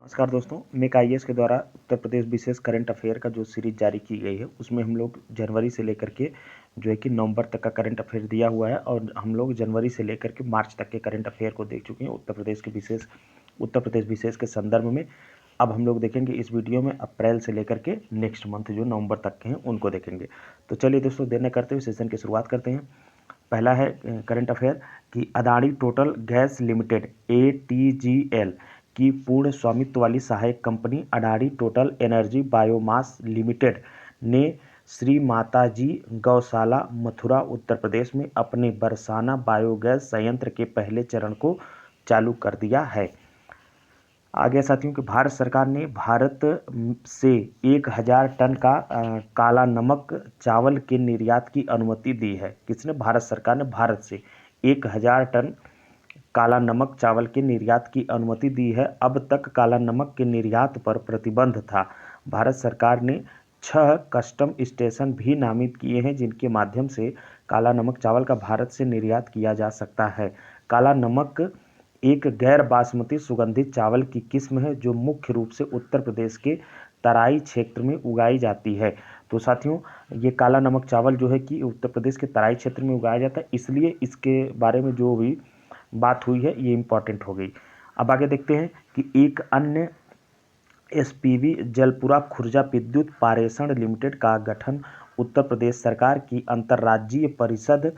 नमस्कार दोस्तों, make IAS के द्वारा उत्तर प्रदेश विशेष करंट अफेयर का जो सीरीज जारी की गई है उसमें हम लोग जनवरी से लेकर के जो है कि नवंबर तक का करंट अफेयर दिया हुआ है और हम लोग जनवरी से लेकर के मार्च तक के करंट अफेयर को देख चुके हैं उत्तर प्रदेश विशेष के संदर्भ में। अब हम लोग देखेंगे इस वीडियो में अप्रैल से लेकर के नेक्स्ट मंथ जो नवंबर तक के हैं उनको देखेंगे। तो चलिए दोस्तों, देर न करते हुए सेशन की शुरुआत करते हैं। पहला है करंट अफेयर कि Adani total gas limited ATGL की पूर्ण स्वामित्व वाली सहायक company Adani total energy biomass limited ने श्री माताजी गौशाला मथुरा उत्तर प्रदेश में अपने बरसाना बायोगैस संयंत्र के पहले चरण को चालू कर दिया है। आगे साथियों कि भारत सरकार ने भारत से 1000 टन का काला नमक चावल के निर्यात की अनुमति दी है। किसने? भारत सरकार ने भारत से 1000 टन काला नमक चावल के निर्यात की अनुमति दी है। अब तक काला नमक के निर्यात पर प्रतिबंध था। भारत सरकार ने 6 कस्टम स्टेशन भी नामित किए हैं जिनके माध्यम से काला नमक चावल का भारत से निर्यात किया जा सकता है। काला नमक एक गैर बासमती सुगंधित चावल की किस्म है जो मुख्य रूप से उत्तर प्रदेश के तराई क्षेत्र में उगाई जाती है। तो साथियों, ये काला नमक चावल जो है कि उत्तर प्रदेश के तराई क्षेत्र में उगाया जाता है, इसलिए इसके बारे में जो भी बात हुई है ये इम्पॉर्टेंट हो गई। अब आगे देखते हैं कि एक अन्य SPV जलपुरा खुर्जा विद्युत पारेषण लिमिटेड का गठन उत्तर प्रदेश सरकार की अंतर्राज्यीय परिषद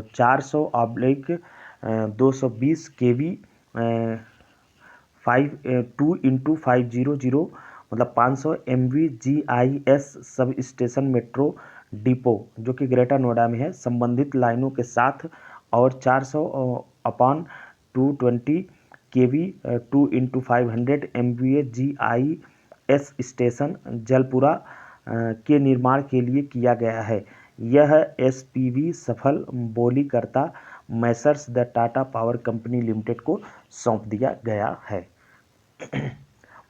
400/220 kV 2x500 मतलब 500 MV GIS sub station metro depot जो कि ग्रेटर नोएडा में है संबंधित लाइनों के साथ और 400/220 kV 2x500 MVA GIS station Jalpura के निर्माण के लिए किया गया है। यह SPV सफल बोलीकर्ता Messrs the Tata Power Company Limited को सौंप दिया गया है।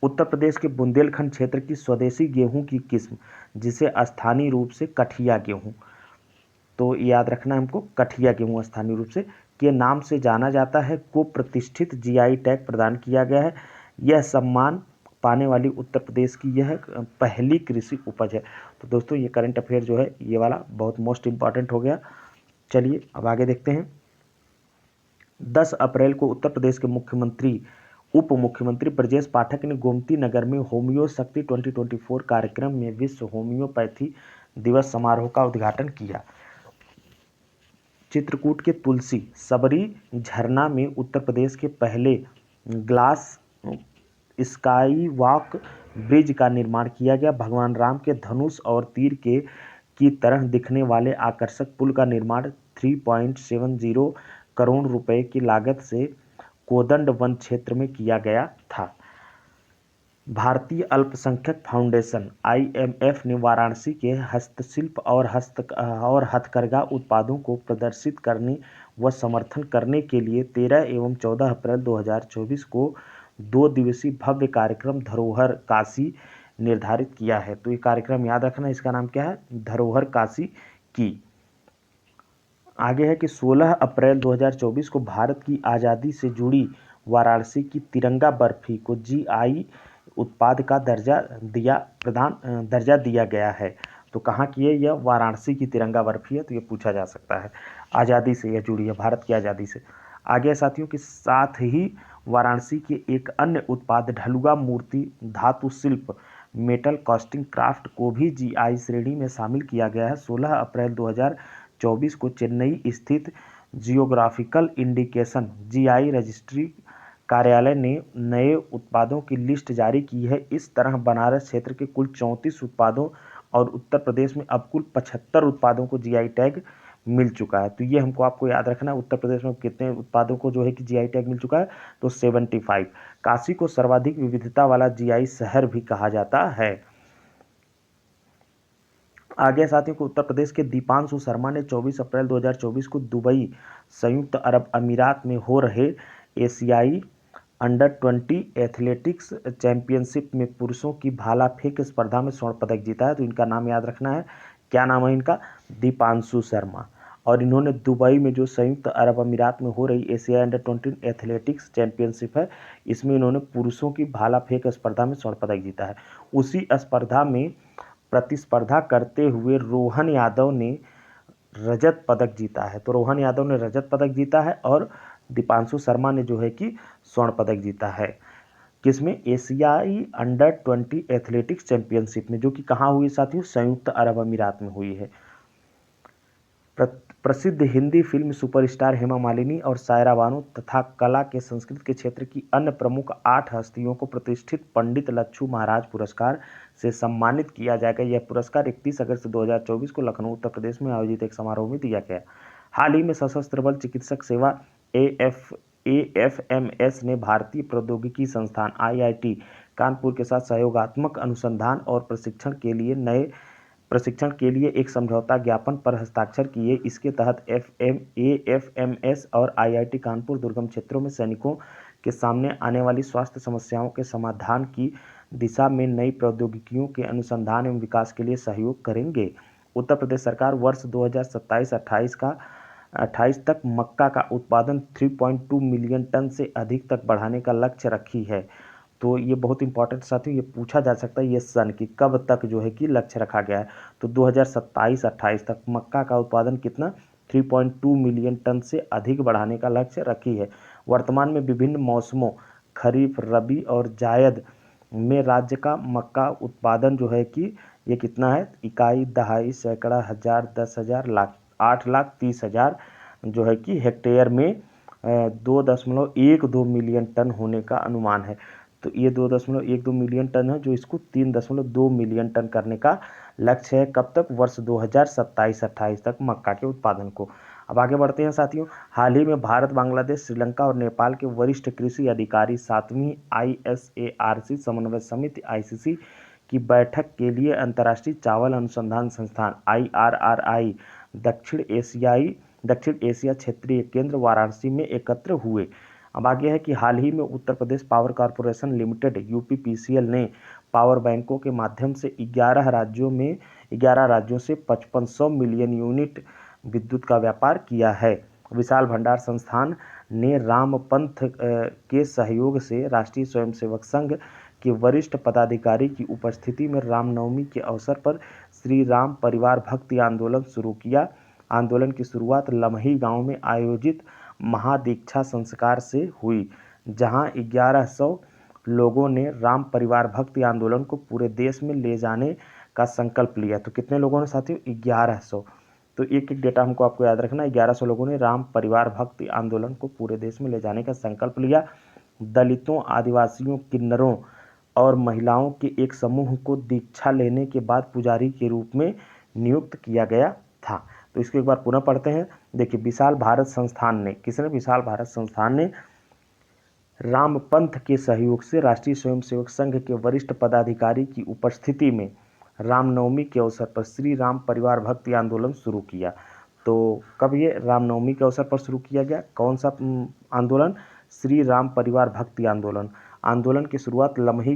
उत्तर प्रदेश के बुंदेलखंड क्षेत्र की स्वदेशी गेहूं की किस्म जिसे स्थानीय रूप से कठिया गेहूं, तो याद रखना हमको, कठिया गेहूं स्थानीय रूप से के नाम से जाना जाता है, को प्रतिष्ठित GI टैग प्रदान किया गया है। यह सम्मान पाने वाली उत्तर प्रदेश की यह पहली कृषि उपज है। तो दोस्तों, ये करंट अफेयर जो है ये वाला बहुत मोस्ट इम्पॉर्टेंट हो गया। चलिए अब आगे देखते हैं। 10 अप्रैल को उत्तर प्रदेश के उप मुख्यमंत्री ब्रजेश पाठक ने गोमती नगर में होम्यो शक्ति 2024 कार्यक्रम में विश्व होम्योपैथी दिवस समारोह का उद्घाटन किया। चित्रकूट के तुलसी सबरी झरना में उत्तर प्रदेश के पहले ग्लास स्काई वॉक ब्रिज का निर्माण किया गया। भगवान राम के धनुष और तीर की तरह दिखने वाले आकर्षक पुल का निर्माण 3.70 करोड़ रुपए की लागत से कोदंड वन क्षेत्र में किया गया था। भारतीय अल्पसंख्यक फाउंडेशन IMF ने वाराणसी के हस्तशिल्प और हथकरघा उत्पादों को प्रदर्शित करने व समर्थन करने के लिए 13 एवं 14 अप्रैल 2024 को 2 दिवसीय भव्य कार्यक्रम धरोहर काशी निर्धारित किया है। तो ये कार्यक्रम याद रखना, इसका नाम क्या है? धरोहर काशी की। आगे है कि 16 अप्रैल 2024 को भारत की आज़ादी से जुड़ी वाराणसी की तिरंगा बर्फी को GI उत्पाद का दर्जा दिया गया है। तो कहाँ की है? यह वाराणसी की तिरंगा बर्फी है। तो ये पूछा जा सकता है, आज़ादी से यह जुड़ी है, भारत की आज़ादी से। आगे साथियों के साथ ही वाराणसी के एक अन्य उत्पाद ढलुआ मूर्ति धातु शिल्प मेटल कास्टिंग क्राफ्ट को भी GI श्रेणी में शामिल किया गया है। 16 अप्रैल 2024 को चेन्नई स्थित जियोग्राफिकल इंडिकेशन GI रजिस्ट्री कार्यालय ने नए उत्पादों की लिस्ट जारी की है। इस तरह बनारस क्षेत्र के कुल 34 उत्पादों और उत्तर प्रदेश में अब कुल 75 उत्पादों को GI टैग मिल चुका है। तो ये हमको आपको याद रखना है, उत्तर प्रदेश में कितने उत्पादों को जो है कि GI टैग मिल चुका है, तो 75। काशी को सर्वाधिक विविधता वाला GI शहर भी कहा जाता है। आगे साथियों को उत्तर प्रदेश के दीपांशु शर्मा ने 24 अप्रैल 2024 को दुबई संयुक्त अरब अमीरात में हो रहे एशियाई अंडर-20 एथलेटिक्स चैंपियनशिप में पुरुषों की भाला फेंक स्पर्धा में स्वर्ण पदक जीता है। तो इनका नाम याद रखना है, क्या नाम है इनका? दीपांशु शर्मा। और इन्होंने दुबई में जो संयुक्त अरब अमीरात में हो रही एशिया अंडर-20 एथलेटिक्स चैंपियनशिप है, इसमें इन्होंने पुरुषों की भाला फेंक स्पर्धा में स्वर्ण पदक जीता है। उसी स्पर्धा में प्रतिस्पर्धा करते हुए रोहन यादव ने रजत पदक जीता है। तो रोहन यादव ने रजत पदक जीता है और दीपांशु शर्मा ने जो है कि स्वर्ण पदक जीता है। किसमें? एशियाई अंडर-20 एथलेटिक्स चैंपियनशिप में, जो कि कहाँ हुई साथियों? संयुक्त अरब अमीरात में हुई है। प्रसिद्ध हिंदी फिल्म सुपरस्टार हेमा मालिनी और सायरा बानो तथा कला के संस्कृत के क्षेत्र की अन्य प्रमुख 8 हस्तियों को प्रतिष्ठित पंडित लच्छू महाराज पुरस्कार से सम्मानित किया जाएगा। यह पुरस्कार 31 अगस्त 2024 को लखनऊ उत्तर प्रदेश में आयोजित एक समारोह में दिया गया। हाल ही में सशस्त्र बल चिकित्सक सेवा AFMS ने भारतीय प्रौद्योगिकी संस्थान IIT कानपुर के साथ सहयोगात्मक अनुसंधान और प्रशिक्षण के लिए एक समझौता ज्ञापन पर हस्ताक्षर किए। इसके तहत AFMS और IIT कानपुर दुर्गम क्षेत्रों में सैनिकों के सामने आने वाली स्वास्थ्य समस्याओं के समाधान की दिशा में नई प्रौद्योगिकियों के अनुसंधान एवं विकास के लिए सहयोग करेंगे। उत्तर प्रदेश सरकार वर्ष 2027-28 तक मक्का का उत्पादन 3.2 मिलियन टन से अधिक तक बढ़ाने का लक्ष्य रखी है। तो ये बहुत इंपॉर्टेंट साथियों, ये पूछा जा सकता है ये सन कि कब तक जो है कि लक्ष्य रखा गया है। तो 2027-28 तक मक्का का उत्पादन कितना? 3.2 मिलियन टन से अधिक बढ़ाने का लक्ष्य रखी है। वर्तमान में विभिन्न मौसमों खरीफ, रबी और जायद में राज्य का मक्का उत्पादन जो है कि ये कितना है? इकाई, दहाई, सैकड़ा, हजार, 10,000, लाख, 8,30,000 जो है कि हेक्टेयर में 2.12 मिलियन टन होने का अनुमान है। तो ये 2.12 मिलियन टन है, जो इसको 3.2 मिलियन टन करने का लक्ष्य है। कब तक? वर्ष 2027-28 तक मक्का के उत्पादन को। अब आगे बढ़ते हैं साथियों। हाल ही में भारत, बांग्लादेश, श्रीलंका और नेपाल के वरिष्ठ कृषि अधिकारी 7वीं ISARC समन्वय समिति ICC की बैठक के लिए अंतर्राष्ट्रीय चावल अनुसंधान संस्थान IRRI दक्षिण एशिया क्षेत्रीय केंद्र वाराणसी में एकत्र हुए। अब आगे है कि हाल ही में उत्तर Pradesh power corporation limited UPPCL ने पावर बैंकों के माध्यम से 11 राज्यों से 5500 मिलियन यूनिट विद्युत का व्यापार किया है। विशाल भंडार संस्थान ने रामपंथ के सहयोग से राष्ट्रीय स्वयंसेवक संघ के वरिष्ठ पदाधिकारी की उपस्थिति में रामनवमी के अवसर पर श्री राम परिवार भक्ति आंदोलन शुरू किया। आंदोलन की शुरुआत लमही गांव में आयोजित महादीक्षा संस्कार से हुई, जहां 1100 लोगों ने राम परिवार भक्ति आंदोलन को पूरे देश में ले जाने का संकल्प लिया। तो कितने लोगों ने साथियों? 1100। तो एक डेटा हमको आपको याद रखना है। 1100 लोगों ने राम परिवार भक्ति आंदोलन को पूरे देश में ले जाने का संकल्प लिया। दलितों, आदिवासियों, किन्नरों और महिलाओं के एक समूह को दीक्षा लेने के बाद पुजारी के रूप में नियुक्त किया गया था। तो इसको एक बार पुनः पढ़ते हैं। देखिए, विशाल भारत संस्थान ने, किसने? विशाल भारत संस्थान ने रामपंथ के सहयोग से राष्ट्रीय स्वयंसेवक संघ के वरिष्ठ पदाधिकारी की उपस्थिति में रामनवमी के अवसर पर श्री राम परिवार भक्ति आंदोलन शुरू किया। तो कब ये रामनवमी के अवसर पर शुरू किया गया? कौन सा आंदोलन? श्री राम परिवार भक्ति आंदोलन। आंदोलन की शुरुआत लमही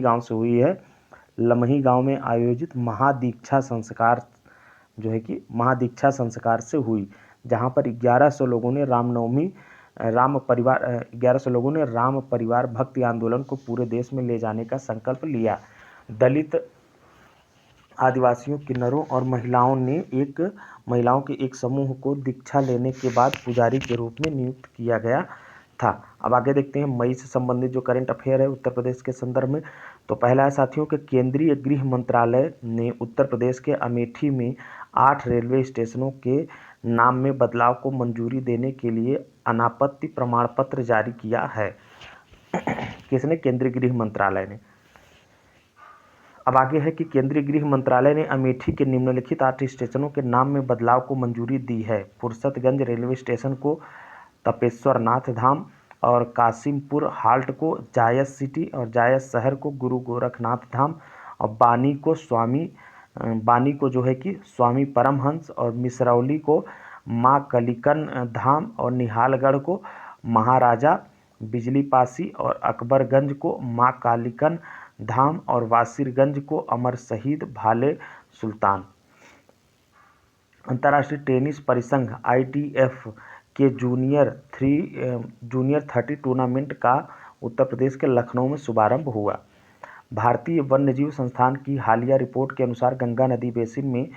गांव से हुई है। लमही गांव में आयोजित महादीक्षा संस्कार जो है कि महादीक्षा संस्कार से हुई, जहां पर 1100 लोगों ने राम परिवार भक्ति आंदोलन को पूरे देश में ले जाने का संकल्प लिया। दलित, आदिवासियों, किन्नरों और महिलाओं के एक समूह को दीक्षा लेने के बाद पुजारी के रूप में नियुक्त किया गया था। अब आगे देखते हैं मई से संबंधित जो करंट अफेयर है उत्तर प्रदेश के संदर्भ में। तो पहला है साथियों कि केंद्रीय गृह मंत्रालय ने उत्तर प्रदेश के अमेठी में 8 रेलवे स्टेशनों के नाम में बदलाव को मंजूरी देने के लिए अनापत्ति प्रमाण पत्र जारी किया है। किसने? केंद्रीय गृह मंत्रालय ने। अब आगे है कि केंद्रीय गृह मंत्रालय ने अमेठी के निम्नलिखित 8 स्टेशनों के नाम में बदलाव को मंजूरी दी है। फुर्सतगंज रेलवे स्टेशन को तपेश्वर नाथ धाम और कासिमपुर हाल्ट को जायस सिटी और जायस शहर को गुरु गोरखनाथ धाम और बानी को जो है कि स्वामी परमहंस और मिसरौली को माँ कलिकन धाम और निहालगढ़ को महाराजा बिजलीपासी और अकबरगंज को माँ कालिकन धाम और वासिरगंज को अमर शहीद भाले सुल्तान। अंतर्राष्ट्रीय टेनिस परिसंघ ITF के जूनियर 30 टूर्नामेंट का उत्तर प्रदेश के लखनऊ में शुभारंभ हुआ। भारतीय वन्यजीव संस्थान की हालिया रिपोर्ट के अनुसार गंगा नदी बेसिन में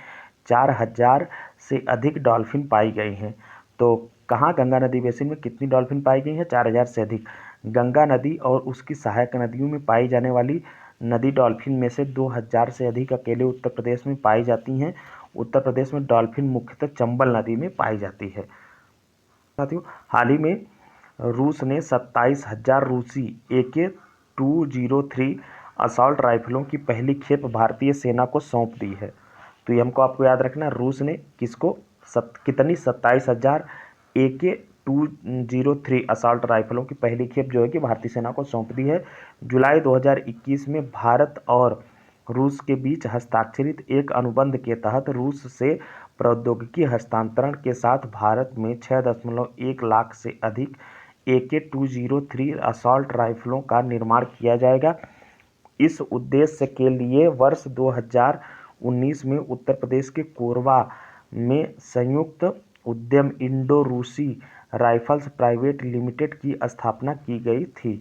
4000 से अधिक डॉल्फिन पाई गई हैं। तो कहाँ गंगा नदी बेसिन में कितनी डॉल्फिन पाई गई हैं? 4000 से अधिक। गंगा नदी और उसकी सहायक नदियों में पाई जाने वाली नदी डॉल्फिन में से 2000 से अधिक अकेले उत्तर प्रदेश में पाई जाती हैं। उत्तर प्रदेश में डॉल्फिन मुख्यतः चंबल नदी में पाई जाती है। साथियों, हाल ही में रूस ने 27,000 रूसी AK-203 असॉल्ट राइफलों की पहली खेप भारतीय सेना को सौंप दी है। तो ये हमको आपको याद रखना, रूस ने किसको कितनी 27,000 AK-203 असॉल्ट राइफलों की पहली खेप जो है कि भारतीय सेना को सौंप दी है। जुलाई 2021 में भारत और रूस के बीच हस्ताक्षरित एक अनुबंध के तहत रूस से प्रौद्योगिकी हस्तांतरण के साथ भारत में 6.1 लाख से अधिक AK-203 असॉल्ट राइफलों का निर्माण किया जाएगा। इस उद्देश्य के लिए वर्ष 2019 में उत्तर प्रदेश के कोरबा में संयुक्त उद्यम इंडो रूसी राइफल्स प्राइवेट लिमिटेड की स्थापना की गई थी।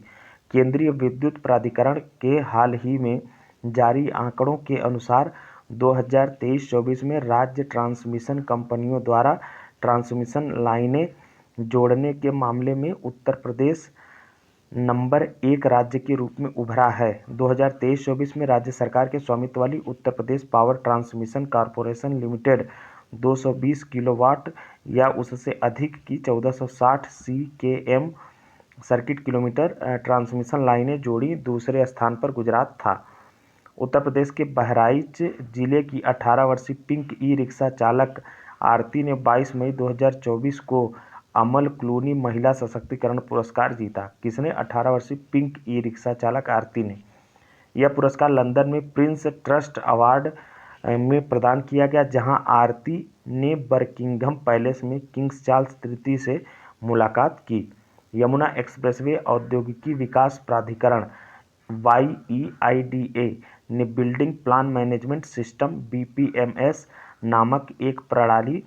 केंद्रीय विद्युत प्राधिकरण के हाल ही में जारी आंकड़ों के अनुसार 2023-24 में राज्य ट्रांसमिशन कंपनियों द्वारा ट्रांसमिशन लाइनें जोड़ने के मामले में उत्तर प्रदेश नंबर 1 राज्य के रूप में उभरा है। 2023-24 में राज्य सरकार के स्वामित्व वाली Uttar Pradesh Power Transmission Corporation Limited 220 kilowatt या उससे अधिक की 1460 CKM सर्किट किलोमीटर ट्रांसमिशन लाइनें जोड़ी। दूसरे स्थान पर गुजरात था। उत्तर प्रदेश के बहराइच जिले की 18 वर्षीय पिंक ई-रिक्शा चालक आरती ने 22 मई 2024 को अमल क्लूनी महिला सशक्तिकरण पुरस्कार जीता। किसने? 18 वर्षीय पिंक ई-रिक्शा चालक आरती ने। यह पुरस्कार लंदन में प्रिंस ट्रस्ट अवार्ड में प्रदान किया गया, जहां आरती ने बर्किंघम पैलेस में किंग्स चार्ल्स तृतीय से मुलाकात की। यमुना एक्सप्रेसवे औद्योगिकी विकास प्राधिकरण YEIDA ने building plan management system BPMS नामक एक प्रणाली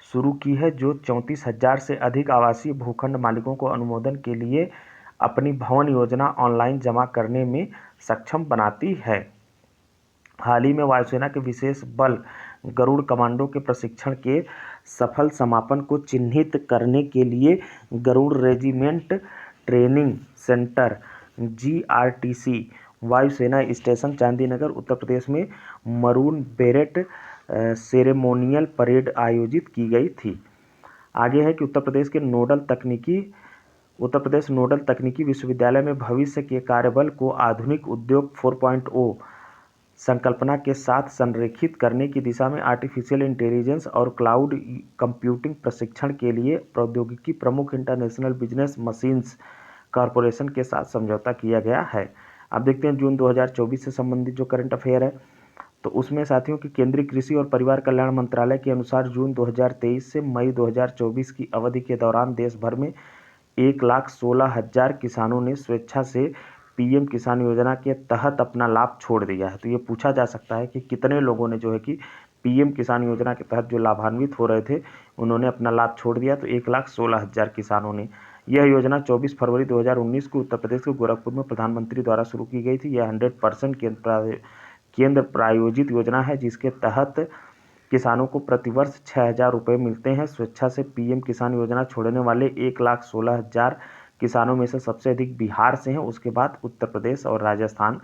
शुरू की है जो 34,000 से अधिक आवासीय भूखंड मालिकों को अनुमोदन के लिए अपनी भवन योजना ऑनलाइन जमा करने में सक्षम बनाती है। हाल ही में वायुसेना के विशेष बल गरुड़ कमांडो के प्रशिक्षण के सफल समापन को चिन्हित करने के लिए Garud regiment training centre GRTC वायुसेना स्टेशन चांदीनगर उत्तर प्रदेश में मरून बेरेट सेरेमोनियल परेड आयोजित की गई थी। आगे है कि उत्तर प्रदेश नोडल तकनीकी विश्वविद्यालय में भविष्य के कार्यबल को आधुनिक उद्योग 4.0 संकल्पना के साथ संरेखित करने की दिशा में आर्टिफिशियल इंटेलिजेंस और क्लाउड कंप्यूटिंग प्रशिक्षण के लिए प्रौद्योगिकी प्रमुख इंटरनेशनल बिजनेस मशीन्स कॉरपोरेशन के साथ समझौता किया गया है। अब देखते हैं जून 2024 से संबंधित जो करंट अफेयर है, तो उसमें साथियों की केंद्रीय कृषि और परिवार कल्याण मंत्रालय के अनुसार जून 2023 से मई 2024 की अवधि के दौरान देश भर में 1,16,000 किसानों ने स्वेच्छा से PM किसान योजना के तहत अपना लाभ छोड़ दिया है। तो ये पूछा जा सकता है कि कितने लोगों ने जो है कि PM किसान योजना के तहत जो लाभान्वित हो रहे थे उन्होंने अपना लाभ छोड़ दिया। तो 1,16,000 किसानों ने। यह योजना 24 फरवरी 2019 को उत्तर प्रदेश के गोरखपुर में प्रधानमंत्री द्वारा शुरू की गई थी। यह 100% केंद्र प्रायोजित योजना है, जिसके तहत किसानों को प्रतिवर्ष 6,000 रुपये मिलते हैं। स्वेच्छा से PM किसान योजना छोड़ने वाले 1,16,000 किसानों में से सबसे अधिक बिहार से हैं, उसके बाद उत्तर प्रदेश और राजस्थान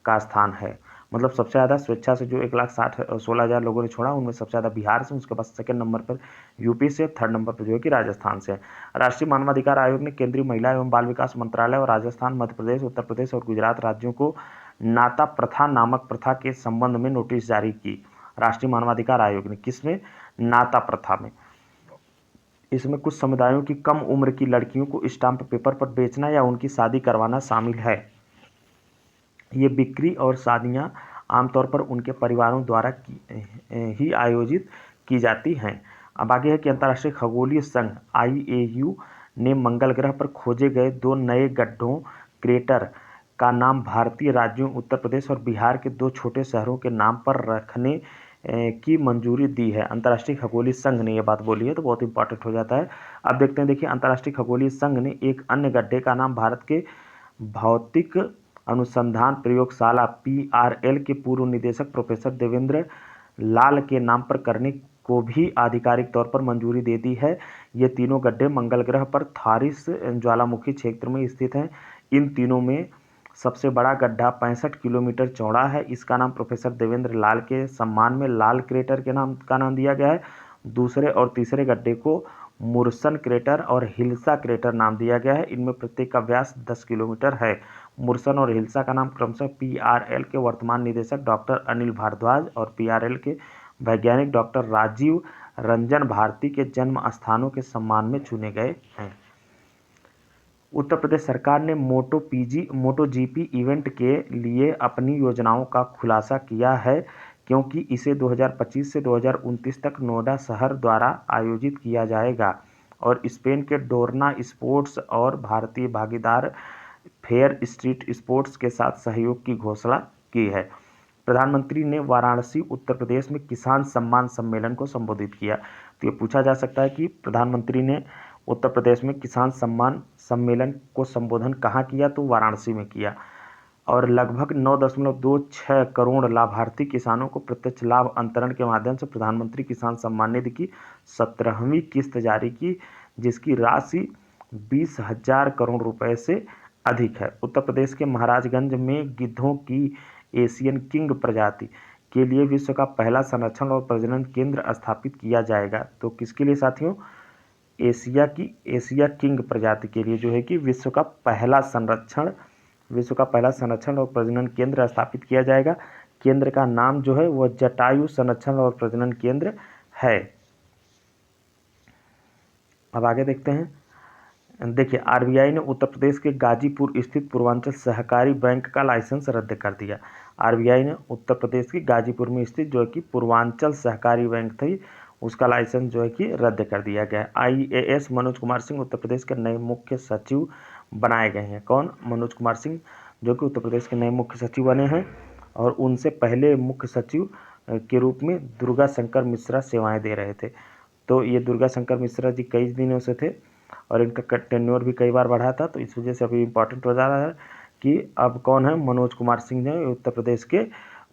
का स्थान है। मतलब सबसे ज़्यादा स्वेच्छा से जो 1,16,000 लोगों ने छोड़ा उनमें सबसे ज़्यादा बिहार से, उसके बाद सेकंड नंबर पर यूपी से, थर्ड नंबर पर जो है कि राजस्थान से। राष्ट्रीय मानवाधिकार आयोग ने केंद्रीय महिला एवं बाल विकास मंत्रालय और राजस्थान, मध्य प्रदेश, उत्तर प्रदेश और गुजरात राज्यों को नाता प्रथा नामक प्रथा के संबंध में नोटिस जारी की। राष्ट्रीय मानवाधिकार आयोग ने किसमें? नाता प्रथा में। इसमें कुछ समुदायों की कम उम्र की लड़कियों को स्टाम्प पेपर पर बेचना या उनकी शादी करवाना शामिल है। ये बिक्री और शादियां आमतौर पर उनके परिवारों द्वारा ही आयोजित की जाती हैं। अब आगे है कि अंतर्राष्ट्रीय खगोलीय संघ IAU ने मंगल ग्रह पर खोजे गए 2 नए गड्ढों क्रेटर का नाम भारतीय राज्यों उत्तर प्रदेश और बिहार के 2 छोटे शहरों के नाम पर रखने की मंजूरी दी है। अंतर्राष्ट्रीय खगोलीय संघ ने यह बात बोली है, तो बहुत इंपॉर्टेंट हो जाता है। अब देखते हैं, देखिए अंतर्राष्ट्रीय खगोलीय संघ ने एक अन्य गड्ढे का नाम भारत के भौतिक अनुसंधान प्रयोगशाला PRL के पूर्व निदेशक प्रोफेसर देवेंद्र लाल के नाम पर करने को भी आधिकारिक तौर पर मंजूरी दे दी है। ये तीनों गड्ढे मंगल ग्रह पर थारिस ज्वालामुखी क्षेत्र में स्थित हैं। इन तीनों में सबसे बड़ा गड्ढा 65 किलोमीटर चौड़ा है। इसका नाम प्रोफेसर देवेंद्र लाल के सम्मान में लाल क्रेटर के नाम दिया गया है। दूसरे और तीसरे गड्ढे को मुर्सन क्रेटर और हिल्सा क्रेटर नाम दिया गया है। इनमें प्रत्येक का व्यास 10 किलोमीटर है। मुर्सन और हिल्सा का नाम क्रमशः PRL के वर्तमान निदेशक डॉक्टर अनिल भारद्वाज और PRL के वैज्ञानिक डॉक्टर राजीव रंजन भारती के जन्म स्थानों के सम्मान में चुने गए हैं। उत्तर प्रदेश सरकार ने MotoGP इवेंट के लिए अपनी योजनाओं का खुलासा किया है, क्योंकि इसे 2025 से 2029 तक नोएडा शहर द्वारा आयोजित किया जाएगा और स्पेन के डोरना स्पोर्ट्स और भारतीय भागीदार फेयर स्ट्रीट स्पोर्ट्स के साथ सहयोग की घोषणा की है। प्रधानमंत्री ने वाराणसी उत्तर प्रदेश में किसान सम्मान सम्मेलन को संबोधित किया। तो ये पूछा जा सकता है कि प्रधानमंत्री ने उत्तर प्रदेश में किसान सम्मान सम्मेलन को संबोधन कहाँ किया, तो वाराणसी में किया। और लगभग 9.26 करोड़ लाभार्थी किसानों को प्रत्यक्ष लाभ अंतरण के माध्यम से प्रधानमंत्री किसान सम्मान निधि की 17वीं किस्त जारी की, जिसकी राशि 20,000 करोड़ रुपए से अधिक है। उत्तर प्रदेश के महाराजगंज में गिद्धों की एशियन किंग प्रजाति के लिए विश्व का पहला संरक्षण और प्रजनन केंद्र स्थापित किया जाएगा। तो किसके लिए साथियों? एशिया किंग प्रजाति के लिए जो है कि विश्व का पहला संरक्षण और प्रजनन केंद्र स्थापित किया जाएगा। केंद्र का नाम जो है वह जटायु संरक्षण और प्रजनन केंद्र है। अब आगे देखते हैं। देखिए, RBI ने उत्तर प्रदेश के गाजीपुर स्थित पूर्वांचल सहकारी बैंक का लाइसेंस रद्द कर दिया। RBI ने उत्तर प्रदेश के गाजीपुर में स्थित जो है कि पूर्वांचल सहकारी बैंक थी, उसका लाइसेंस जो है कि रद्द कर दिया गया है। IAS मनोज कुमार सिंह उत्तर प्रदेश के नए मुख्य सचिव बनाए गए हैं। कौन? मनोज कुमार सिंह, जो कि उत्तर प्रदेश के नए मुख्य सचिव बने हैं। और उनसे पहले मुख्य सचिव के रूप में दुर्गा शंकर मिश्रा सेवाएं दे रहे थे। तो ये दुर्गा शंकर मिश्रा जी कई दिनों से थे और इनका टेन्योर भी कई बार बढ़ा था, तो इस वजह से अभी इम्पोर्टेंट हो जा रहा है कि अब कौन है? मनोज कुमार सिंह जो उत्तर प्रदेश के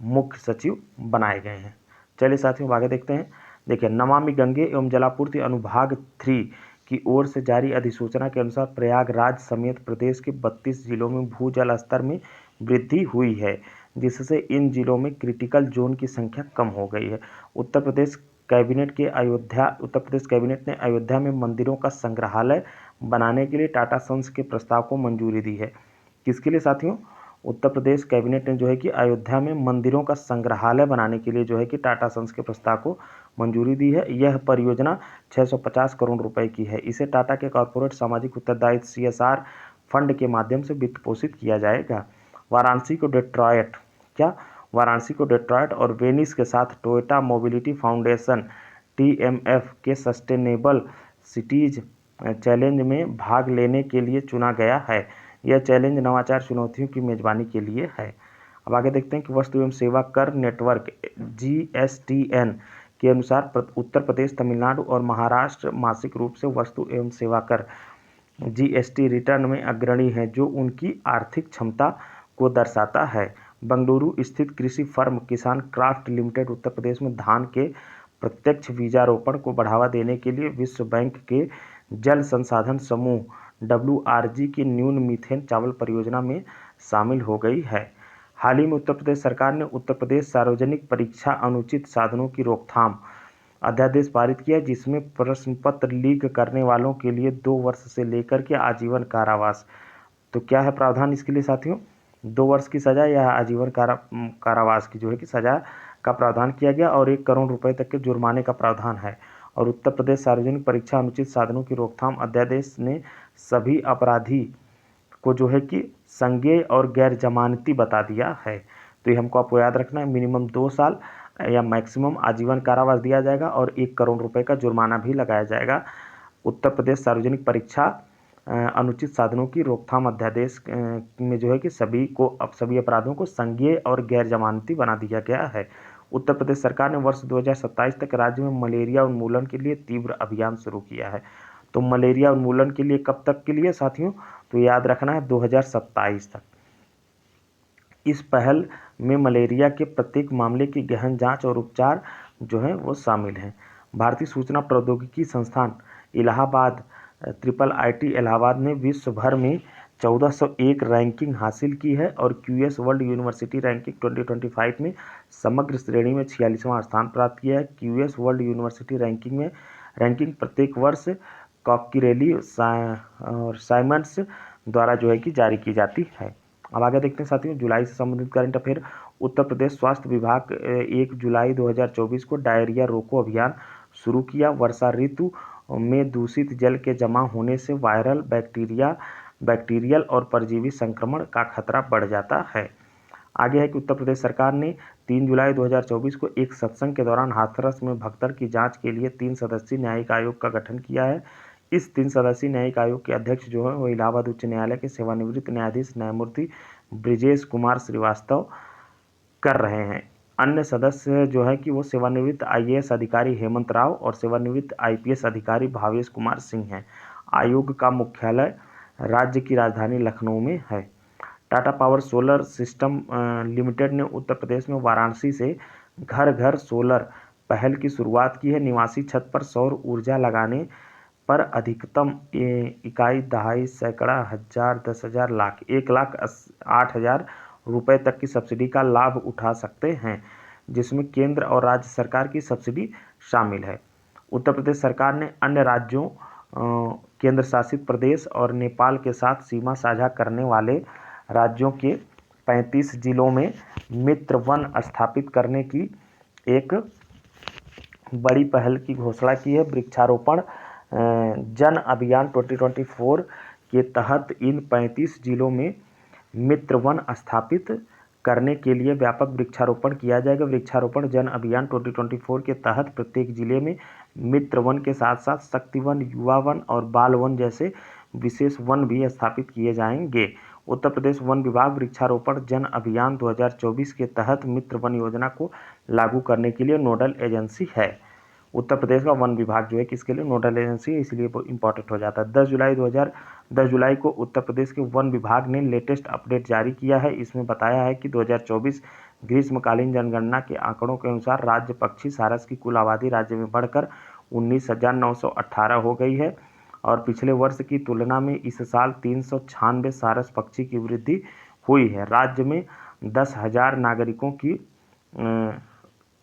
मुख्य सचिव बनाए गए हैं। चलिए साथियों, आगे देखते हैं। देखिए, नमामि गंगे एवं जलापूर्ति अनुभाग 3 की ओर से जारी अधिसूचना के अनुसार प्रयागराज समेत प्रदेश के 32 जिलों में भूजल स्तर में वृद्धि हुई है, जिससे इन जिलों में क्रिटिकल जोन की संख्या कम हो गई है। उत्तर प्रदेश कैबिनेट ने अयोध्या में मंदिरों का संग्रहालय बनाने के लिए टाटा सन्स के प्रस्ताव को मंजूरी दी है। किसके लिए साथियों? उत्तर प्रदेश कैबिनेट ने जो है कि अयोध्या में मंदिरों का संग्रहालय बनाने के लिए जो है कि टाटा सन्स के प्रस्ताव को मंजूरी दी है। यह परियोजना 650 करोड़ रुपए की है। इसे टाटा के कॉर्पोरेट सामाजिक उत्तरदायित्व CSR फंड के माध्यम से वित्त पोषित किया जाएगा। वाराणसी को डेट्रॉयट और वेनिस के साथ टोयोटा मोबिलिटी फाउंडेशन TMF के सस्टेनेबल सिटीज चैलेंज में भाग लेने के लिए चुना गया है। यह चैलेंज नवाचार चुनौतियों की मेजबानी के लिए है। अब आगे देखते हैं कि वस्तु एवं सेवा कर नेटवर्क GSTN के अनुसार उत्तर प्रदेश, तमिलनाडु और महाराष्ट्र मासिक रूप से वस्तु एवं सेवा कर GST रिटर्न में अग्रणी है, जो उनकी आर्थिक क्षमता को दर्शाता है। बंगलुरु स्थित कृषि फर्म किसान क्राफ्ट लिमिटेड उत्तर प्रदेश में धान के प्रत्यक्ष बीजारोपण को बढ़ावा देने के लिए विश्व बैंक के जल संसाधन समूह WRG की न्यून मीथेन चावल परियोजना में शामिल हो गई है। हाल ही में उत्तर प्रदेश सरकार ने उत्तर प्रदेश सार्वजनिक परीक्षा अनुचित साधनों की रोकथाम अध्यादेश पारित किया, जिसमें प्रश्न पत्र लीक करने वालों के लिए 2 वर्ष से लेकर के आजीवन कारावास। तो क्या है प्रावधान इसके लिए साथियों? 2 वर्ष की सजा या आजीवन कारावास की जो है कि सजा का प्रावधान किया गया और 1 करोड़ रुपए तक के जुर्माने का प्रावधान है। और उत्तर प्रदेश सार्वजनिक परीक्षा अनुचित साधनों की रोकथाम अध्यादेश ने सभी अपराधी को जो है कि संज्ञेय और गैर जमानती बता दिया है। तो ये हमको आपको याद रखना है। मिनिमम 2 साल या मैक्सिमम आजीवन कारावास दिया जाएगा और 1 करोड़ रुपए का जुर्माना भी लगाया जाएगा। उत्तर प्रदेश सार्वजनिक परीक्षा अनुचित साधनों की रोकथाम अध्यादेश में जो है कि सभी अपराधों को संज्ञेय और गैर जमानती बना दिया गया है। उत्तर प्रदेश सरकार ने वर्ष 2027 तक राज्य में मलेरिया उन्मूलन के लिए तीव्र अभियान शुरू किया है। तो मलेरिया उन्मूलन के लिए कब तक के लिए साथियों, तो याद रखना है 2027 तक। इस पहल में मलेरिया के प्रत्येक मामले की गहन जांच और उपचार जो है वो शामिल हैं। भारतीय सूचना प्रौद्योगिकी संस्थान इलाहाबाद IIIT इलाहाबाद ने विश्व भर में 1401 रैंकिंग हासिल की है और QS वर्ल्ड यूनिवर्सिटी रैंकिंग 2025 में समग्र श्रेणी में 46वां स्थान प्राप्त किया है। QS वर्ल्ड यूनिवर्सिटी रैंकिंग प्रत्येक वर्ष कॉकरेली और साइमंड्स द्वारा जो है कि जारी की जाती है। अब आगे देखते हैं साथियों, जुलाई से संबंधित करंट अफेयर। उत्तर प्रदेश स्वास्थ्य विभाग 1 जुलाई 2024 को डायरिया रोको अभियान शुरू किया। वर्षा ऋतु में दूषित जल के जमा होने से वायरल, बैक्टीरियल और परजीवी संक्रमण का खतरा बढ़ जाता है। आगे है कि उत्तर प्रदेश सरकार ने 3 जुलाई 2024 को एक सत्संग के दौरान हाथरस में भगदड़ की जांच के लिए 3 सदस्यीय न्यायिक आयोग का गठन किया है। इस 3 सदस्यीय न्यायिक आयोग के अध्यक्ष जो है वो इलाहाबाद उच्च न्यायालय के सेवानिवृत्त न्यायाधीश न्यायमूर्ति ब्रिजेश कुमार श्रीवास्तव कर रहे हैं। अन्य सदस्य जो है कि वो सेवानिवृत्त IAS अधिकारी हेमंत राव और सेवानिवृत्त IPS अधिकारी भावेश कुमार सिंह हैं। आयोग का मुख्यालय राज्य की राजधानी लखनऊ में है। Tata power solar system limited ने उत्तर प्रदेश में वाराणसी से घर घर सोलर पहल की शुरुआत की है। निवासी छत पर सौर ऊर्जा लगाने पर अधिकतम इकाई, दहाई, सैकड़ा, हजार, 10,000, लाख, 1,08,000 रुपये तक की सब्सिडी का लाभ उठा सकते हैं, जिसमें केंद्र और राज्य सरकार की सब्सिडी शामिल है। उत्तर प्रदेश सरकार ने अन्य राज्यों, केंद्र शासित प्रदेश और नेपाल के साथ सीमा साझा करने वाले राज्यों के 35 जिलों में मित्र वन स्थापित करने की एक बड़ी पहल की घोषणा की है। वृक्षारोपण जन अभियान 2024 के तहत इन 35 जिलों में मित्र वन स्थापित करने के लिए व्यापक वृक्षारोपण किया जाएगा। वृक्षारोपण जन अभियान 2024 के तहत प्रत्येक जिले में मित्र वन के साथ साथ शक्ति वन, युवा वन और बाल वन जैसे विशेष वन भी स्थापित किए जाएंगे। उत्तर प्रदेश वन विभाग वृक्षारोपण जन अभियान 2024 के तहत मित्र वन योजना को लागू करने के लिए नोडल एजेंसी है। उत्तर प्रदेश का वन विभाग जो है किसके लिए नोडल एजेंसी है, इसलिए वो इम्पोर्टेंट हो जाता है। 10 जुलाई को उत्तर प्रदेश के वन विभाग ने लेटेस्ट अपडेट जारी किया है। इसमें बताया है कि 2024 ग्रीष्मकालीन जनगणना के आंकड़ों के अनुसार राज्य पक्षी सारस की कुल आबादी राज्य में बढ़कर 19,918 हो गई है और पिछले वर्ष की तुलना में इस साल 396 सारस पक्षी की वृद्धि हुई है। राज्य में 10,000 नागरिकों की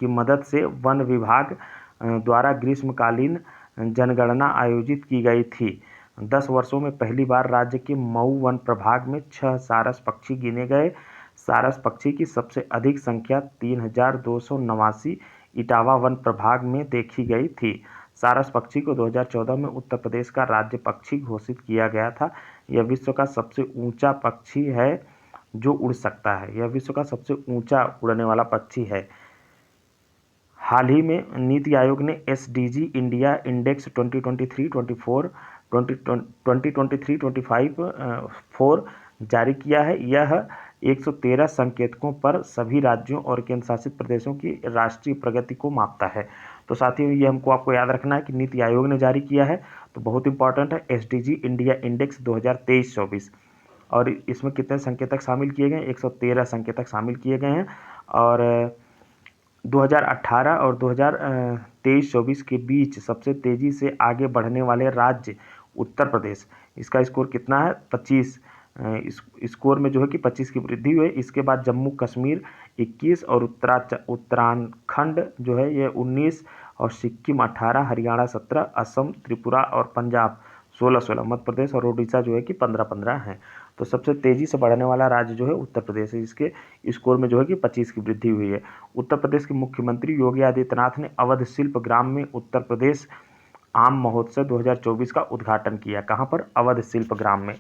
मदद से वन विभाग द्वारा ग्रीष्मकालीन जनगणना आयोजित की गई थी। 10 वर्षों में पहली बार राज्य के मऊ वन प्रभाग में 6 सारस पक्षी गिने गए। सारस पक्षी की सबसे अधिक संख्या 3,289 इटावा वन प्रभाग में देखी गई थी। सारस पक्षी को 2014 में उत्तर प्रदेश का राज्य पक्षी घोषित किया गया था। यह विश्व का सबसे ऊंचा पक्षी है जो उड़ सकता है। यह विश्व का सबसे ऊंचा उड़ने वाला पक्षी है। हाल ही में नीति आयोग ने SDG इंडिया इंडेक्स 2023-24 जारी किया है। यह 113 संकेतकों पर सभी राज्यों और केंद्र शासित प्रदेशों की राष्ट्रीय प्रगति को मापता है। तो साथियों ये हमको आपको याद रखना है कि नीति आयोग ने जारी किया है, तो बहुत इंपॉर्टेंट है। SDG इंडिया इंडेक्स 2023-24 और इसमें कितने संकेतक शामिल किए गए हैं? 113 संकेतक शामिल किए गए हैं और 2018 और 2023-24 के बीच सबसे तेजी से आगे बढ़ने वाले राज्य उत्तर प्रदेश। इसका स्कोर कितना है? 25। इस स्कोर में जो है कि 25 की वृद्धि हुई। इसके बाद जम्मू कश्मीर 21 और उत्तराखंड जो है ये 19 और सिक्किम 18, हरियाणा 17, असम, त्रिपुरा और पंजाब 16-16, मध्य प्रदेश और ओडिशा जो है कि 15-15 हैं। तो सबसे तेजी से बढ़ने वाला राज्य जो है उत्तर प्रदेश है, जिसके स्कोर में जो है कि 25 की वृद्धि हुई है। उत्तर प्रदेश के मुख्यमंत्री योगी आदित्यनाथ ने अवध शिल्प ग्राम में उत्तर प्रदेश आम महोत्सव 2024 का उद्घाटन किया। कहाँ पर? अवध शिल्प ग्राम में।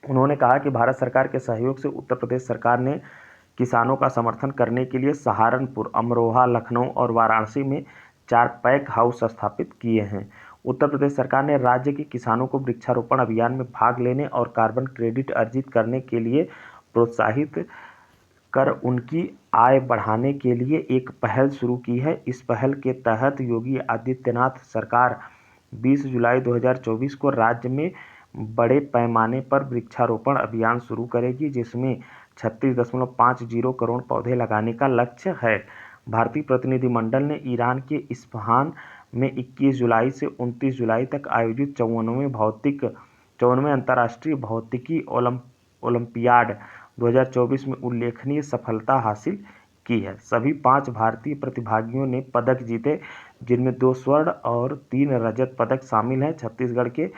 उन्होंने कहा कि भारत सरकार के सहयोग से उत्तर प्रदेश सरकार ने किसानों का समर्थन करने के लिए सहारनपुर, अमरोहा, लखनऊ और वाराणसी में 4 पैक हाउस स्थापित किए हैं। उत्तर प्रदेश सरकार ने राज्य के किसानों को वृक्षारोपण अभियान में भाग लेने और कार्बन क्रेडिट अर्जित करने के लिए प्रोत्साहित कर उनकी आय बढ़ाने के लिए एक पहल शुरू की है। इस पहल के तहत योगी आदित्यनाथ सरकार 20 जुलाई 2024 को राज्य में बड़े पैमाने पर वृक्षारोपण अभियान शुरू करेगी, जिसमें 36.50 करोड़ पौधे लगाने का लक्ष्य है। भारतीय प्रतिनिधिमंडल ने ईरान के इस्फहान में 21 जुलाई से 29 जुलाई तक आयोजित 54वें अंतर्राष्ट्रीय भौतिकी ओलंपियाड 2024 में उल्लेखनीय सफलता हासिल की है। सभी 5 भारतीय प्रतिभागियों ने पदक जीते, जिनमें 2 स्वर्ण और 3 रजत पदक शामिल हैं। छत्तीसगढ़ के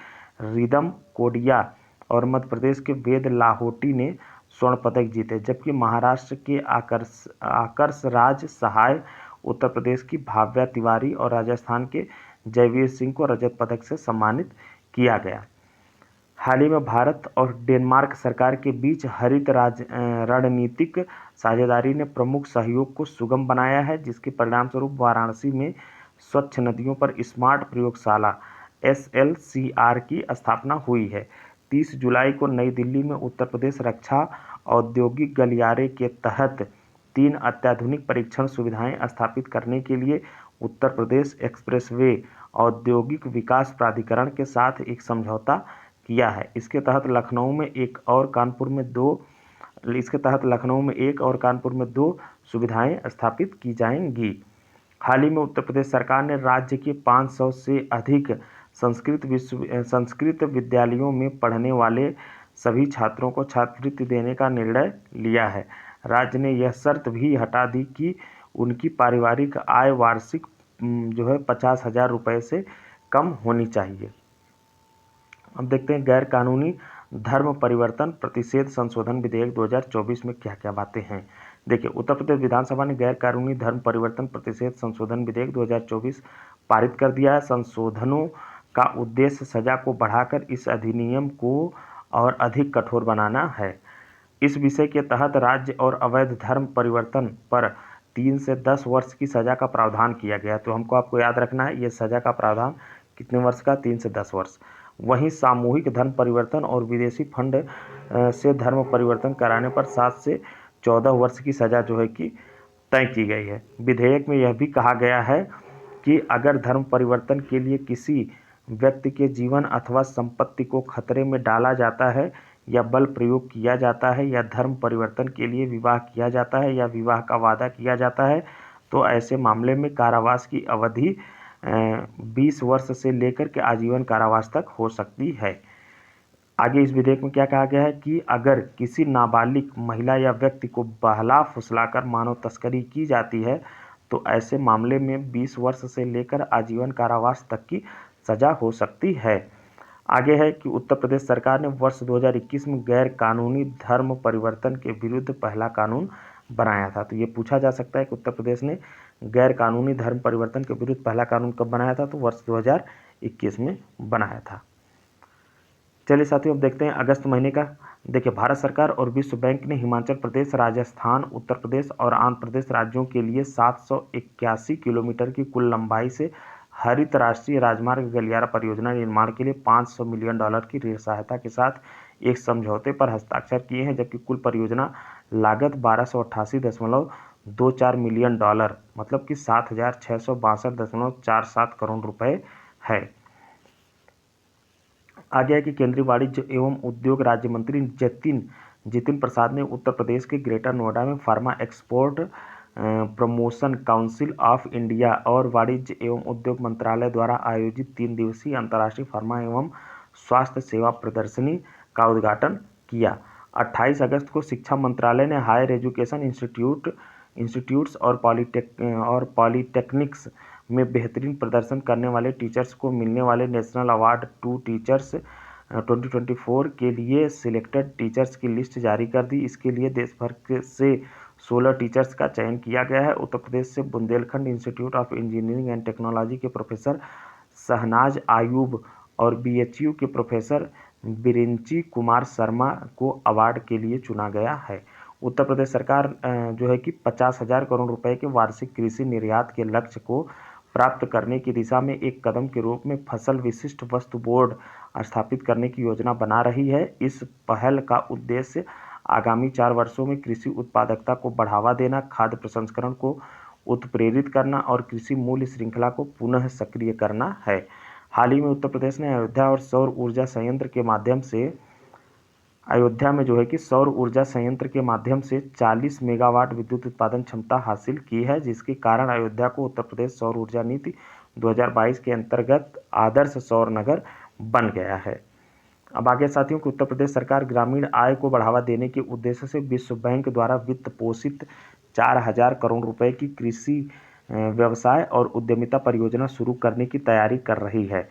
रिदम कोडिया और मध्य प्रदेश के वेद लाहोटी ने स्वर्ण पदक जीते, जबकि महाराष्ट्र के आकर्ष राज सहाय, उत्तर प्रदेश की भाव्या तिवारी और राजस्थान के जयवीर सिंह को रजत पदक से सम्मानित किया गया। हाल ही में भारत और डेनमार्क सरकार के बीच हरित रणनीतिक साझेदारी ने प्रमुख सहयोग को सुगम बनाया है, जिसके परिणामस्वरूप वाराणसी में स्वच्छ नदियों पर स्मार्ट प्रयोगशाला SLCR की स्थापना हुई है। 30 जुलाई को नई दिल्ली में उत्तर प्रदेश रक्षा औद्योगिक गलियारे के तहत 3 अत्याधुनिक परीक्षण सुविधाएं स्थापित करने के लिए उत्तर प्रदेश एक्सप्रेसवे औद्योगिक विकास प्राधिकरण के साथ एक समझौता किया है। इसके तहत लखनऊ में एक और कानपुर में 2 सुविधाएं स्थापित की जाएंगी। हाल ही में उत्तर प्रदेश सरकार ने राज्य के 500 से अधिक संस्कृत विद्यालयों में पढ़ने वाले सभी छात्रों को छात्रवृत्ति देने का निर्णय लिया है। राज्य ने यह शर्त भी हटा दी कि उनकी पारिवारिक आय वार्षिक 50,000 रुपये से कम होनी चाहिए। अब देखते हैं गैर कानूनी धर्म परिवर्तन प्रतिषेध संशोधन विधेयक 2024 में क्या क्या बातें हैं। देखिए, उत्तर प्रदेश विधानसभा ने गैर कानूनी धर्म परिवर्तन प्रतिषेध संशोधन विधेयक 2024 पारित कर दिया है। संशोधनों का उद्देश्य सजा को बढ़ाकर इस अधिनियम को और अधिक कठोर बनाना है। इस विषय के तहत राज्य और अवैध धर्म परिवर्तन पर 3 से 10 वर्ष की सजा का प्रावधान किया गया। तो आपको याद रखना है, ये सजा का प्रावधान कितने वर्ष का? 3 से 10 वर्ष। वहीं सामूहिक धर्म परिवर्तन और विदेशी फंड से धर्म परिवर्तन कराने पर 7 से 14 वर्ष की सजा कि तय की गई है। विधेयक में यह भी कहा गया है कि अगर धर्म परिवर्तन के लिए किसी व्यक्ति के जीवन अथवा संपत्ति को खतरे में डाला जाता है या बल प्रयोग किया जाता है या धर्म परिवर्तन के लिए विवाह किया जाता है या विवाह का वादा किया जाता है, तो ऐसे मामले में कारावास की अवधि 20 वर्ष से लेकर के आजीवन कारावास तक हो सकती है। आगे इस विधेयक में क्या कहा गया है कि अगर किसी नाबालिग महिला या व्यक्ति को बहला फुसलाकर मानव तस्करी की जाती है, तो ऐसे मामले में 20 वर्ष से लेकर आजीवन कारावास तक की सजा हो सकती है। आगे है कि उत्तर प्रदेश सरकार ने वर्ष 2021 में गैर कानूनी धर्म परिवर्तन के विरुद्ध पहला कानून बनाया था। तो ये पूछा जा सकता है कि उत्तर प्रदेश ने गैर कानूनी धर्म परिवर्तन के विरुद्ध पहला कानून कब बनाया था? तो वर्ष 2021 में बनाया था। चलिए साथियों, अब देखते हैं अगस्त महीने का। देखिए, भारत सरकार और विश्व बैंक ने हिमाचल प्रदेश, राजस्थान, उत्तर प्रदेश और आंध्र प्रदेश राज्यों के लिए 781 किलोमीटर की कुल लंबाई से हरित राष्ट्रीय राजमार्ग गलियारा परियोजना निर्माण के लिए $500 मिलियन की ऋण सहायता के साथ एक समझौते पर हस्ताक्षर किए हैं, जबकि कुल परियोजना लागत $1288.24 मिलियन मतलब कि 7,662.47 करोड़ रुपए है। आगे है कि केंद्रीय वाणिज्य एवं उद्योग राज्य मंत्री जितिन प्रसाद ने उत्तर प्रदेश के ग्रेटर नोएडा में pharma export promotion council of India और वाणिज्य एवं उद्योग मंत्रालय द्वारा आयोजित 3 दिवसीय अंतर्राष्ट्रीय फार्मा एवं स्वास्थ्य सेवा प्रदर्शनी का उद्घाटन किया। 28 अगस्त को शिक्षा मंत्रालय ने हायर एजुकेशन इंस्टीट्यूट्स और पॉलीटेक्निक्स में बेहतरीन प्रदर्शन करने वाले टीचर्स को मिलने वाले नेशनल अवार्ड टू टीचर्स 2024 के लिए सिलेक्टेड टीचर्स की लिस्ट जारी कर दी। इसके लिए देश भर से 16 टीचर्स का चयन किया गया है। उत्तर प्रदेश से Bundelkhand institute of engineering and technology के प्रोफेसर शहनाज आयूब और BHU के प्रोफेसर बिरिंची कुमार शर्मा को अवार्ड के लिए चुना गया है। उत्तर प्रदेश सरकार कि 50,000 करोड़ रुपए के वार्षिक कृषि निर्यात के लक्ष्य को प्राप्त करने की दिशा में एक कदम के रूप में फसल विशिष्ट वस्तु बोर्ड स्थापित करने की योजना बना रही है। इस पहल का उद्देश्य आगामी 4 वर्षों में कृषि उत्पादकता को बढ़ावा देना, खाद्य प्रसंस्करण को उत्प्रेरित करना और कृषि मूल्य श्रृंखला को पुनः सक्रिय करना है। हाल ही में उत्तर प्रदेश ने अयोध्या में सौर ऊर्जा संयंत्र के माध्यम से 40 मेगावाट विद्युत उत्पादन क्षमता हासिल की है, जिसके कारण अयोध्या को उत्तर प्रदेश सौर ऊर्जा नीति 2022 के अंतर्गत आदर्श सौर नगर बन गया है। अब आगे साथियों कि उत्तर प्रदेश सरकार ग्रामीण आय को बढ़ावा देने के उद्देश्य से विश्व बैंक द्वारा वित्त पोषित 4000 करोड़ रुपए की कृषि व्यवसाय और उद्यमिता परियोजना शुरू करने की तैयारी कर रही है।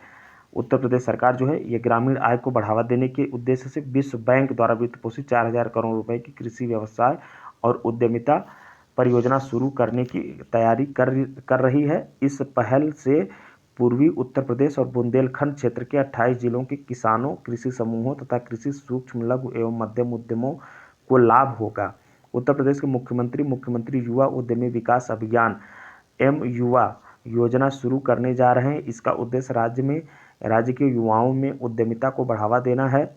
उत्तर प्रदेश सरकार जो है ये ग्रामीण आय को बढ़ावा देने के उद्देश्य से विश्व बैंक द्वारा वित्त पोषित 4000 करोड़ रुपए की कृषि व्यवसाय और उद्यमिता परियोजना शुरू करने की तैयारी कर रही है। इस पहल से पूर्वी उत्तर प्रदेश और बुंदेलखंड क्षेत्र के 28 जिलों के किसानों, कृषि समूहों तथा कृषि सूक्ष्म लघु एवं मध्यम उद्यमों को लाभ होगा। उत्तर प्रदेश के मुख्यमंत्री युवा उद्यमी विकास अभियान युवा योजना शुरू करने जा रहे हैं। इसका उद्देश्य राज्य के युवाओं में उद्यमिता को बढ़ावा देना है।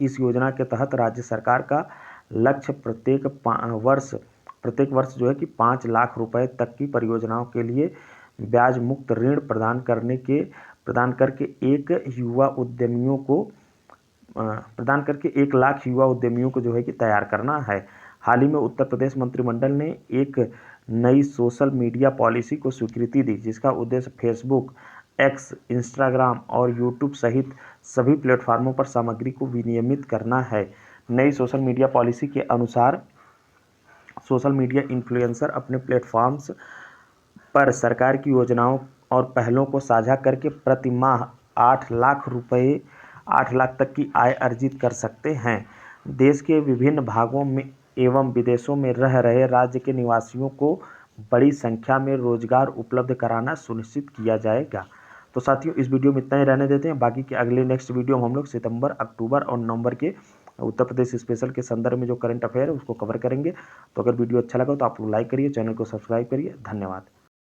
इस योजना के तहत राज्य सरकार का लक्ष्य प्रत्येक वर्ष जो है कि 5 लाख रुपए तक की परियोजनाओं के लिए ब्याज मुक्त ऋण प्रदान करके 1 लाख युवा उद्यमियों को जो है कि तैयार करना है। हाल ही में उत्तर प्रदेश मंत्रिमंडल ने एक नई सोशल मीडिया पॉलिसी को स्वीकृति दी, जिसका उद्देश्य फेसबुक, एक्स, इंस्टाग्राम और यूट्यूब सहित सभी प्लेटफार्मों पर सामग्री को विनियमित करना है। नई सोशल मीडिया पॉलिसी के अनुसार सोशल मीडिया इन्फ्लुएंसर अपने प्लेटफॉर्म्स पर सरकार की योजनाओं और पहलों को साझा करके प्रति माह 8 लाख तक की आय अर्जित कर सकते हैं। देश के विभिन्न भागों में एवं विदेशों में रह रहे राज्य के निवासियों को बड़ी संख्या में रोजगार उपलब्ध कराना सुनिश्चित किया जाएगा। तो साथियों इस वीडियो में इतना ही रहने देते हैं। बाकी के अगले नेक्स्ट वीडियो में हम लोग सितंबर, अक्टूबर और नवंबर के उत्तर प्रदेश स्पेशल के संदर्भ में जो करंट अफेयर है उसको कवर करेंगे। तो अगर वीडियो अच्छा लगा तो आप लोग लाइक करिए, चैनल को सब्सक्राइब करिए। धन्यवाद।